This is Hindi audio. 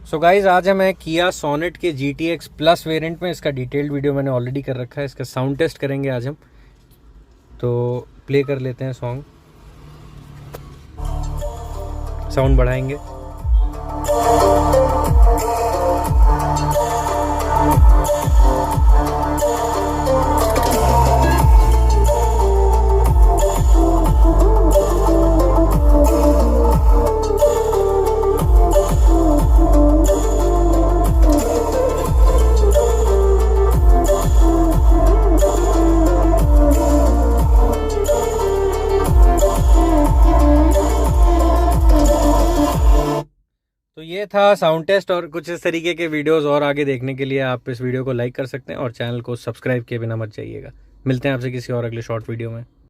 सो गाइज आज मैं किया सोनेट के GTX प्लस वेरिएंट में, इसका डिटेल्ड वीडियो मैंने ऑलरेडी कर रखा है। इसका साउंड टेस्ट करेंगे आज हम। तो प्ले कर लेते हैं सॉन्ग, साउंड बढ़ाएंगे। तो ये था साउंड टेस्ट, और कुछ इस तरीके के वीडियोस और आगे देखने के लिए आप इस वीडियो को लाइक कर सकते हैं और चैनल को सब्सक्राइब किए बिना मत जाइएगा। मिलते हैं आपसे किसी और अगले शॉर्ट वीडियो में।